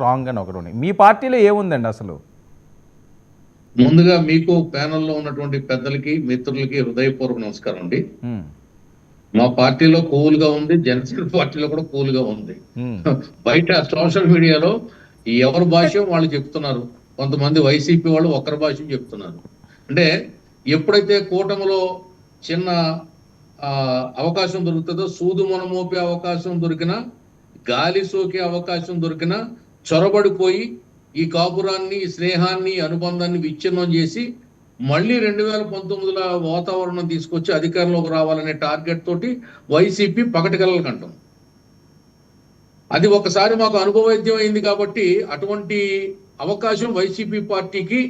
Wrong అని ఒకటి ఉన్నాయి. మీ పార్టీలో ఏముందండి అసలు? ముందుగా మీకు ప్యానెల్లో ఉన్నటువంటి పెద్దలకి మిత్రులకి హృదయపూర్వక నమస్కారం అండి. మా పార్టీలో కూల్ గా ఉంది, జనసేన పార్టీలో కూడా కూల్ గా ఉంది. బయట సోషల్ మీడియాలో ఎవరి భాష్యం వాళ్ళు చెప్తున్నారు. కొంతమంది వైసీపీ వాళ్ళు ఒకరి భాష్యం చెప్తున్నారు. అంటే ఎప్పుడైతే కూటమిలో చిన్న అవకాశం దొరుకుతుందో, సూదు మనమోపే అవకాశం దొరికినా, గాలి సోకే అవకాశం దొరికినా చొరబడిపోయి ఈ కాపురాన్ని, స్నేహాన్ని, అనుబంధాన్ని విచ్ఛిన్నం చేసి మళ్ళీ 2019లో వాతావరణం తీసుకొచ్చి అధికారంలోకి రావాలనే టార్గెట్ తోటి వైసీపీ పగటికలలు కంటాం. అది ఒకసారి మాకు అనుభవైద్యం అయింది కాబట్టి అటువంటి అవకాశం వైసీపీ పార్టీకి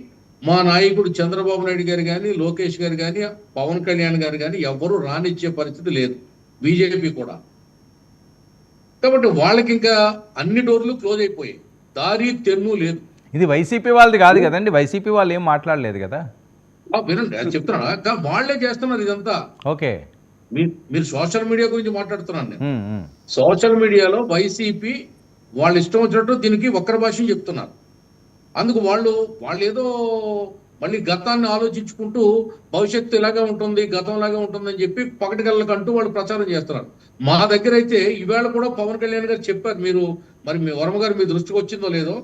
మా నాయకుడు చంద్రబాబు నాయుడు గారు కానీ, లోకేష్ గారు కానీ, పవన్ కళ్యాణ్ గారు కానీ ఎవరు రానిచ్చే పరిస్థితి లేదు, బీజేపీ కూడా. కాబట్టి వాళ్ళకి ఇంకా అన్ని డోర్లు క్లోజ్ అయిపోయాయి, దారి తెన్ను లేదు. ఇది వైసీపీ వాళ్ళది కాదు కదండి, వైసీపీ వాళ్ళు ఏం మాట్లాడలేదు కదా. వినండి, అది చెప్తున్నా, వాళ్లే చేస్తున్నారు ఇదంతా. ఓకే, మీరు సోషల్ మీడియా గురించి మాట్లాడుతున్నాను నేను. సోషల్ మీడియాలో వైసీపీ వాళ్ళు ఇష్టం వచ్చినట్టు దీనికి వక్ర భాష్యం చెప్తున్నారు. అందుకు వాళ్ళు ఏదో మళ్ళీ గతాన్ని ఆలోచించుకుంటూ భవిష్యత్తు ఇలాగే ఉంటుంది, గతంలాగే ఉంటుందని చెప్పి పకటికళ్ళకంటూ వాళ్ళు ప్రచారం చేస్తున్నారు. మా దగ్గర అయితే ఈవేళ కూడా పవన్ కళ్యాణ్ గారు చెప్పారు, మీరు మరి మీ వర్మ గారు మీ దృష్టికి వచ్చిందో లేదో,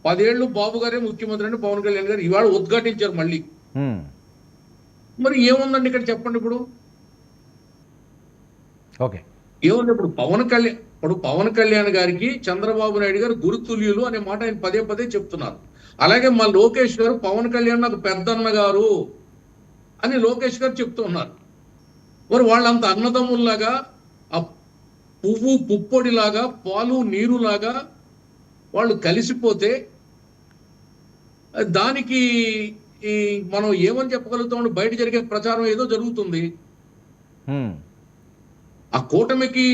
10 ఏళ్ళు బాబు గారే ముఖ్యమంత్రి అని పవన్ కళ్యాణ్ గారు ఇవాళ ఉద్ఘాటించారు మళ్ళీ. మరి ఏముందండి ఇక్కడ చెప్పండి. ఇప్పుడు ఓకే, ఏముంది? ఇప్పుడు పవన్ కళ్యాణ్ గారికి చంద్రబాబు నాయుడు గారు గురుతుల్యులు అనే మాట ఆయన పదే పదే చెప్తున్నారు. అలాగే మా లోకేష్ గారు పవన్ కళ్యాణ్ నాకు పెద్దన్న గారు అని లోకేష్ గారు చెప్తూ ఉన్నారు. మరి వాళ్ళంత అన్నదమ్ముల్లాగా, ఆ పువ్వు పుప్పొడిలాగా, పాలు నీరులాగా వాళ్ళు కలిసిపోతే దానికి మనం ఏమని చెప్పగలుగుతాం? బయట జరిగే ప్రచారం ఏదో జరుగుతుంది. ఆ కూటమికి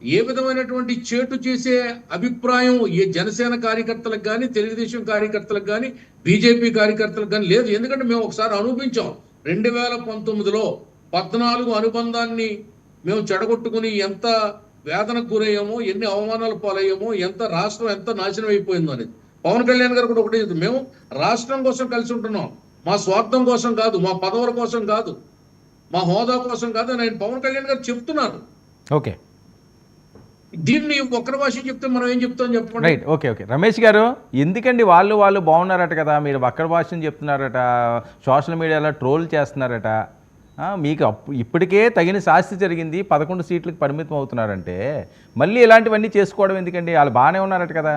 ఏ విధమైనటువంటి చేటు చేసే అభిప్రాయం ఏ జనసేన కార్యకర్తలకు కానీ, తెలుగుదేశం కార్యకర్తలకు కానీ, బీజేపీ కార్యకర్తలకు కానీ లేదు. ఎందుకంటే మేము ఒకసారి అనుభవించాం. 2019లో 14 అనుబంధాన్ని మేము చెడగొట్టుకుని ఎంత వేదనకు గురయ్యామో, ఎన్ని అవమానాలు పాలయ్యామో, ఎంత రాష్ట్రం ఎంత నాశనం అయిపోయిందో అనేది. పవన్ కళ్యాణ్ గారు కూడా ఒకటే చెప్తారు, మేము రాష్ట్రం కోసం కలిసి ఉంటున్నాం, మా స్వార్థం కోసం కాదు, మా పదవుల కోసం కాదు, మా హోదా కోసం కాదు అని ఆయన పవన్ కళ్యాణ్ గారు చెప్తున్నారు. ఓకే, దీన్ని ఒక్కరి భాష చెప్తే మనం ఏం చెప్తాం చెప్పండి. Right, okay okay. రమేష్ గారు, ఎందుకండి వాళ్ళు బాగున్నారట కదా, మీరు ఒక్కరి భాషను చెప్తున్నారట, సోషల్ మీడియాలో ట్రోల్ చేస్తున్నారట, మీకు ఇప్పటికే తగిన శాస్తి జరిగింది, 11 సీట్లకు పరిమితం అవుతున్నారంటే మళ్ళీ ఇలాంటివన్నీ చేసుకోవడం ఎందుకండి? వాళ్ళు బాగానే ఉన్నారట కదా.